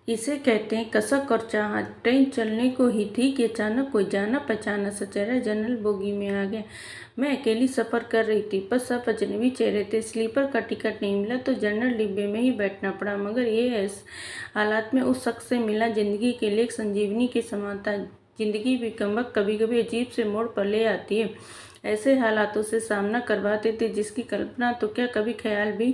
इसे कहते हैं कसक और चाहत। ट्रेन चलने को ही थी कि अचानक कोई जाना पहचाना सा चेहरा जनरल बोगी में आ गया। मैं अकेली सफ़र कर रही थी, पर सब अजनबी चेहरे थे। स्लीपर का टिकट नहीं मिला तो जनरल डिब्बे में ही बैठना पड़ा, मगर ये ऐसे हालात में उस शख्स से मिला जिंदगी के लिए एक संजीवनी के समान था। जिंदगी भी कमबख्त कभी कभी अजीब से मोड़ पर ले आती है, ऐसे हालातों से सामना करवाते थे जिसकी कल्पना तो क्या कभी ख्याल भी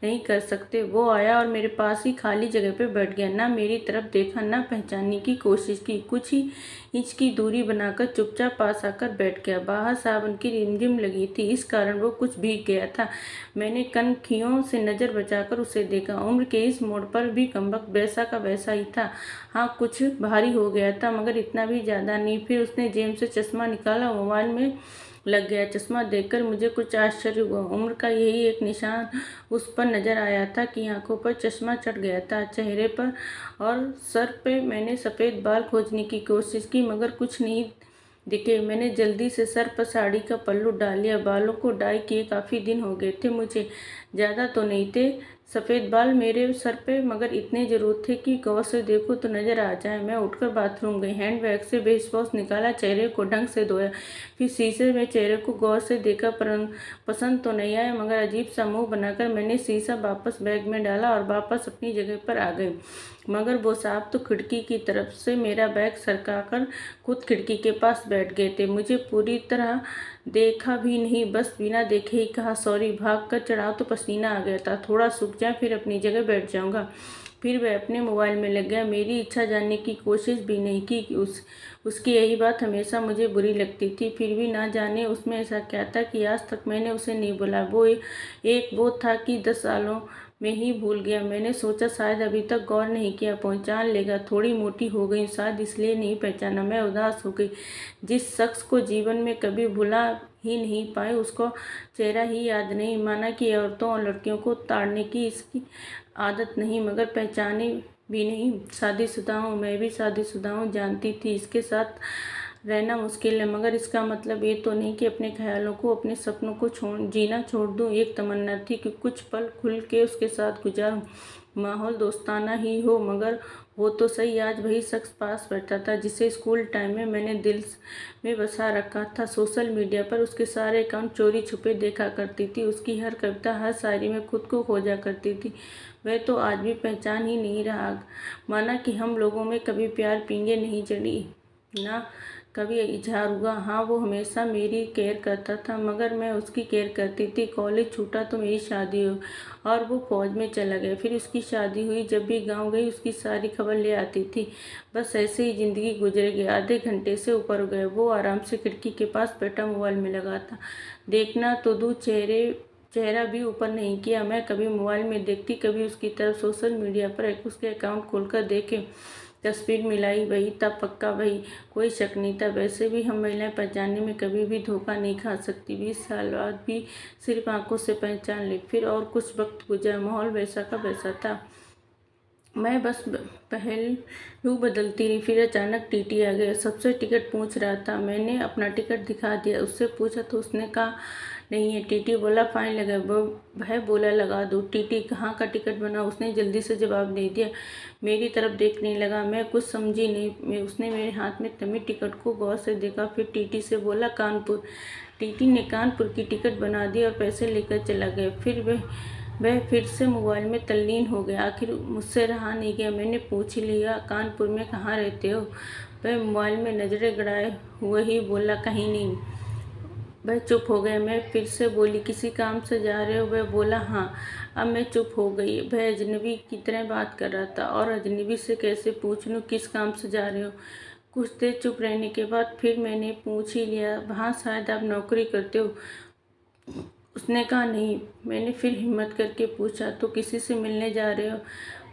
नहीं कर सकते। वो आया और मेरे पास ही खाली जगह पे बैठ गया, ना मेरी तरफ देखा, ना पहचानने की कोशिश की। कुछ ही इंच की दूरी बनाकर चुपचाप पास आकर बैठ गया। बाहर सावन की रिमझिम लगी थी, इस कारण वो कुछ भीग गया था। मैंने कनखियों से नज़र बचाकर उसे देखा। उम्र के इस मोड़ पर भी कमबख्त वैसा का वैसा ही था। हाँ, कुछ भारी हो गया था, मगर इतना भी ज़्यादा नहीं। फिर उसने जेब से चश्मा निकाला, मोबाइल में लग गया। चश्मा देखकर मुझे कुछ आश्चर्य हुआ। उम्र का यही एक निशान उस पर नजर आया था कि आंखों पर चश्मा चढ़ गया था, चेहरे पर और सर पे। मैंने सफ़ेद बाल खोजने की कोशिश की, मगर कुछ नहीं दिखे। मैंने जल्दी से सर पर साड़ी का पल्लू डाल लिया। बालों को डाई किए काफ़ी दिन हो गए थे मुझे, ज़्यादा तो नहीं थे सफ़ेद बाल मेरे सर पे, मगर इतने ज़रूर थे कि गौर से देखूं तो नज़र आ जाए। मैं उठकर बाथरूम गई, हैंड बैग से फेस वॉश निकाला, चेहरे को ढंग से धोया, फिर शीशे में चेहरे को गौर से देखा। पर पसंद तो नहीं आया, मगर अजीब सा मुंह बनाकर मैंने शीशा वापस बैग में डाला और वापस अपनी जगह पर आ गई। मगर वो साहब तो खिड़की की तरफ से मेरा बैग सरकाकर खुद खिड़की के पास बैठ गए थे। मुझे पूरी तरह देखा भी नहीं, बस बिना देखे ही कहा सॉरी। भाग कर चढ़ाओ तो पसीना आ गया था, थोड़ा सूख जाए फिर अपनी जगह बैठ जाऊंगा। फिर वह अपने मोबाइल में लग गया। मेरी इच्छा जानने की कोशिश भी नहीं की कि उसकी यही बात हमेशा मुझे बुरी लगती थी। फिर भी ना जाने उसमें ऐसा क्या था कि आज तक मैंने उसे नहीं बोला। वो था कि 10 सालों में ही भूल गया। मैंने सोचा शायद अभी तक गौर नहीं किया, पहचान लेगा। थोड़ी मोटी हो गई, शायद इसलिए नहीं पहचाना। मैं उदास हो गई। जिस शख्स को जीवन में कभी भुला ही नहीं पाए, उसको चेहरा ही याद नहीं। माना कि औरतों और लड़कियों को ताड़ने की इसकी आदत नहीं, मगर पहचाने भी नहीं। शादीशुदा हूँ, मैं भी शादीशुदा हूँ, जानती थी इसके साथ रहना मुश्किल है, मगर इसका मतलब ये तो नहीं कि अपने ख्यालों को, अपने सपनों को जीना छोड़ दूँ। एक तमन्ना थी कि कुछ पल खुल के उसके साथ गुजारूं। माहौल दोस्ताना ही हो, मगर वो तो सही। आज वही शख्स पास बैठा था जिसे स्कूल टाइम में मैंने दिल में बसा रखा था। सोशल मीडिया पर उसके सारे अकाउंट चोरी छुपे देखा करती थी, उसकी हर कविता, हर शायरी में खुद को खोजा करती थी। वह तो आज भी पहचान ही नहीं रहा। माना कि हम लोगों में कभी प्यार पींगे नहीं चढ़ी, ना कभी इजहार हुआ। हाँ, वो हमेशा मेरी केयर करता था, मगर मैं उसकी केयर करती थी। कॉलेज छूटा तो मेरी शादी हो और वो फौज में चला गया। फिर उसकी शादी हुई। जब भी गांव गई उसकी सारी खबर ले आती थी। बस ऐसे ही ज़िंदगी गुजर गई। आधे घंटे से ऊपर हो गए। वो आराम से खिड़की के पास बैठा मोबाइल में लगा था। देखना तो दूर, चेहरा भी ऊपर नहीं किया। मैं कभी मोबाइल में देखती, कभी उसकी तरफ। सोशल मीडिया पर उसके अकाउंट खोलकर देखे, तस्वीर मिलाई, वही था पक्का वही, कोई शक नहीं था। वैसे भी हम महिलाएं पहचानने में कभी भी धोखा नहीं खा सकती। 20 साल बाद भी सिर्फ आंखों से पहचान ले। फिर और कुछ वक्त गुजरा, माहौल वैसा का वैसा था। मैं बस पहलू बदलती रही। फिर अचानक टीटी आ गया, सबसे टिकट पूछ रहा था। मैंने अपना टिकट दिखा दिया। उससे पूछा तो उसने कहा नहीं है। टीटी बोला फाइन लगा। वह बोला लगा दो। टीटी कहाँ का टिकट बना, उसने जल्दी से जवाब दे दिया। मेरी तरफ देखने लगा। मैं कुछ समझी नहीं। उसने मेरे हाथ में थमी टिकट को गौर से देखा, फिर टीटी से बोला कानपुर। टीटी ने कानपुर की टिकट बना दी और पैसे लेकर चला गया। फिर वह फिर से मोबाइल में तल्लीन हो गया। आखिर मुझसे रहा नहीं गया। मैंने पूछ ही लिया कानपुर में कहाँ रहते हो। वह मोबाइल में नजरें गड़ाए हुए ही बोला कहीं नहीं। वह चुप हो गए। मैं फिर से बोली किसी काम से जा रहे हो। वह बोला हाँ। अब मैं चुप हो गई। वह अजनबी की तरह बात कर रहा था, और अजनबी से कैसे पूछ लूँ किस काम से जा रहे हो। कुछ देर चुप रहने के बाद फिर मैंने पूछ ही लिया, हाँ शायद आप नौकरी करते हो। उसने कहा नहीं। मैंने फिर हिम्मत करके पूछा तो किसी से मिलने जा रहे हो।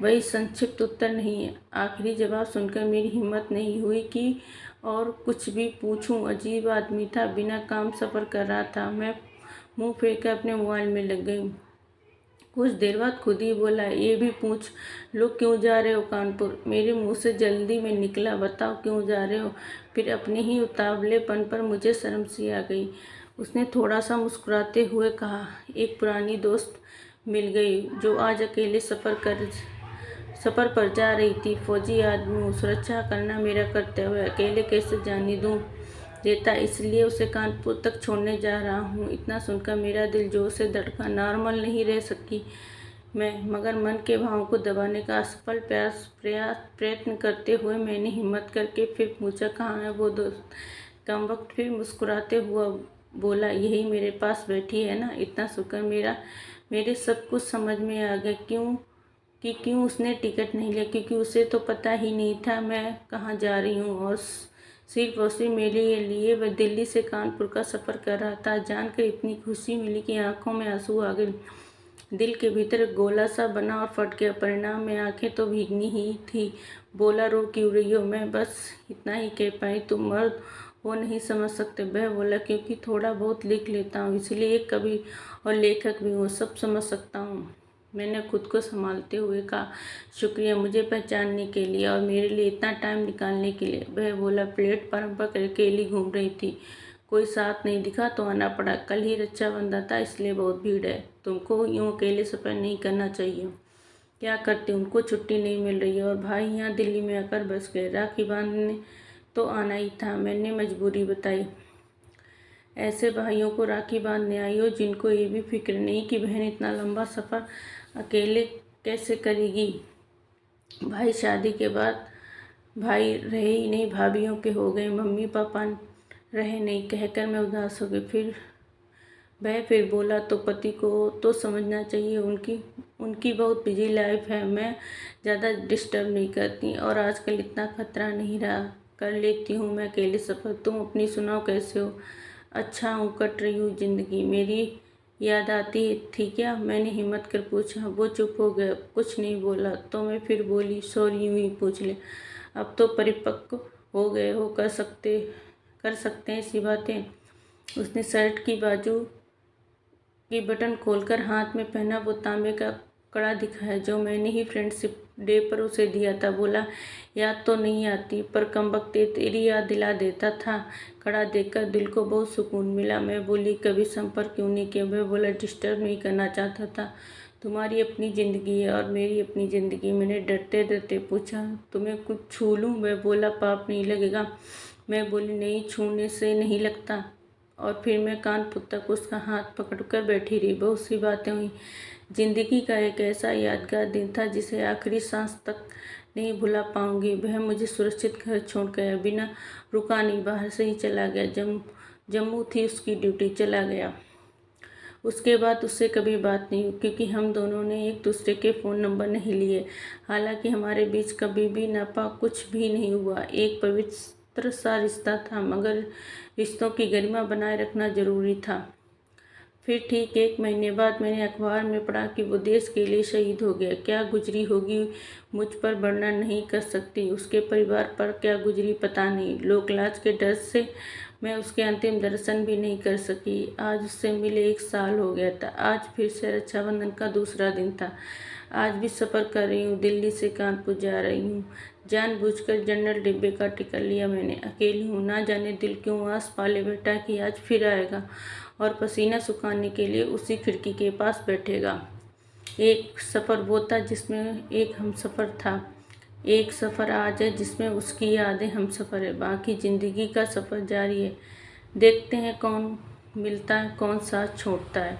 वही संक्षिप्त उत्तर नहीं है। आखिरी जवाब सुनकर मेरी हिम्मत नहीं हुई कि और कुछ भी पूछूं। अजीब आदमी था, बिना काम सफ़र कर रहा था। मैं मुंह फेर कर अपने मोबाइल में लग गई। कुछ देर बाद खुद ही बोला, ये भी पूछ लो क्यों जा रहे हो कानपुर। मेरे मुंह से जल्दी में निकला, बताओ क्यों जा रहे हो। फिर अपने ही उतावलेपन पर मुझे शर्म सी आ गई। उसने थोड़ा सा मुस्कुराते हुए कहा, एक पुरानी दोस्त मिल गई जो आज अकेले सफ़र कर सफ़र पर जा रही थी, फौजी आदमी हूँ, सुरक्षा करना मेरा कर्तव्य है, अकेले कैसे जाने दूँ देता, इसलिए उसे कानपुर तक छोड़ने जा रहा हूँ। इतना सुनकर मेरा दिल जोर से धड़का। नॉर्मल नहीं रह सकी मैं, मगर मन के भावों को दबाने का असफल प्रयत्न करते हुए मैंने हिम्मत करके फिर पूछा, कहाँ है वो दोस्त? कमबख्त फिर मुस्कुराते हुआ बोला, यही मेरे पास बैठी है ना। इतना सुनकर मेरे सब कुछ समझ में आ गया। क्यों उसने टिकट नहीं लिया, क्योंकि उसे तो पता ही नहीं था मैं कहाँ जा रही हूँ, और सिर्फ और सिर्फ मेरे लिए वह दिल्ली से कानपुर का सफ़र कर रहा था। जानकर इतनी खुशी मिली कि आंखों में आंसू आ गए। दिल के भीतर गोला सा बना और फट गया। परिणाम में आंखें तो भीगनी ही थी। बोला, रो क्यों रही हो? मैं बस इतना ही कह पाई, तुम मर्द हो, नहीं समझ सकते। वह बोला, क्योंकि थोड़ा बहुत लिख लेता हूँ, इसलिए एक कवि और लेखक भी हूँ, सब समझ सकता हूँ। मैंने खुद को संभालते हुए कहा, शुक्रिया मुझे पहचानने के लिए और मेरे लिए इतना टाइम निकालने के लिए। वह बोला, प्लेटफार्म पर अकेली घूम रही थी, कोई साथ नहीं दिखा तो आना पड़ा। कल ही रक्षाबंधन था, इसलिए बहुत भीड़ है। तुमको यूँ अकेले सफ़र नहीं करना चाहिए। क्या करती, उनको छुट्टी नहीं मिल रही है और भाई यहाँ दिल्ली में आकर बस गए। राखी बांधने तो आना ही था, मैंने मजबूरी बताई। ऐसे भाइयों को राखी बांधने आई हो जिनको ये भी फिक्र नहीं कि बहन इतना लंबा सफ़र अकेले कैसे करेगी। भाई शादी के बाद भाई रहे ही नहीं, भाभीयों के हो गए, मम्मी पापा रहे नहीं, कहकर मैं उदास हो गई। फिर बोला, तो पति को तो समझना चाहिए, उनकी बहुत बिजी लाइफ है, मैं ज़्यादा डिस्टर्ब नहीं करती और आजकल इतना खतरा नहीं रहा, कर लेती हूँ मैं अकेले सफ़र। तुम अपनी सुनाओ, कैसे हो? अच्छा हूँ, कट रही हूँ ज़िंदगी। मेरी याद आती थी क्या? मैंने हिम्मत कर पूछा। वो चुप हो गया, कुछ नहीं बोला। तो मैं फिर बोली, सॉरी, यूँ ही पूछ ले, अब तो परिपक्व हो गए हो, कर सकते हैं ऐसी बातें। उसने शर्ट की बाजू की बटन खोलकर हाथ में पहना वो तांबे का कड़ा दिखाया, जो मैंने ही फ्रेंडशिप डे पर उसे दिया था। बोला, याद तो नहीं आती, पर कमबख्त तेरी याद दिला देता था। कड़ा देखकर दिल को बहुत सुकून मिला। मैं बोली, कभी संपर्क क्यों नहीं किया? वह बोला, डिस्टर्ब नहीं करना चाहता था, तुम्हारी अपनी ज़िंदगी है और मेरी अपनी ज़िंदगी। मैंने डरते डरते पूछा, तुम्हें कुछ छू लूँ? वह बोला, पाप नहीं लगेगा? मैं बोली, नहीं, छूने से नहीं लगता। और फिर मैं कानपुर तक उसका हाथ पकड़कर बैठी रही। बहुत सी बातें हुई। जिंदगी का एक ऐसा यादगार दिन था जिसे आखिरी सांस तक नहीं भुला पाऊंगी। वह मुझे सुरक्षित घर छोड़ गया, बिना रुका नहीं, बाहर से ही चला गया। जम्मू थी उसकी ड्यूटी, चला गया। उसके बाद उससे कभी बात नहीं हुई, क्योंकि हम दोनों ने एक दूसरे के फ़ोन नंबर नहीं लिए। हालांकि हमारे बीच कभी भी नापाक कुछ भी नहीं हुआ। एक पवित्र सा रिश्ता था, मगर रिश्तों की गरिमा बनाए रखना जरूरी था। फिर ठीक 1 महीने बाद मैंने अखबार में पढ़ा कि वो देश के लिए शहीद हो गया। क्या गुजरी होगी मुझ पर वर्णन नहीं कर सकती, उसके परिवार पर क्या गुजरी पता नहीं। लोकलाज के डर से मैं उसके अंतिम दर्शन भी नहीं कर सकी। आज उससे मिले 1 साल हो गया था। आज फिर से रक्षाबंधन का दूसरा दिन था। आज भी सफ़र कर रही हूँ, दिल्ली से कानपुर जा रही हूँ। जानबूझकर जनरल डिब्बे का टिकट लिया मैंने। अकेली हूँ, ना जाने दिल क्यों आस पाले बैठा कि आज फिर आएगा और पसीना सुखाने के लिए उसी खिड़की के पास बैठेगा। एक सफ़र वो था जिसमें एक हमसफ़र था, एक सफ़र आज है जिसमें उसकी यादें हमसफ़र है। बाकी ज़िंदगी का सफ़र जारी है। देखते हैं कौन मिलता है, कौन साथ छोड़ता है।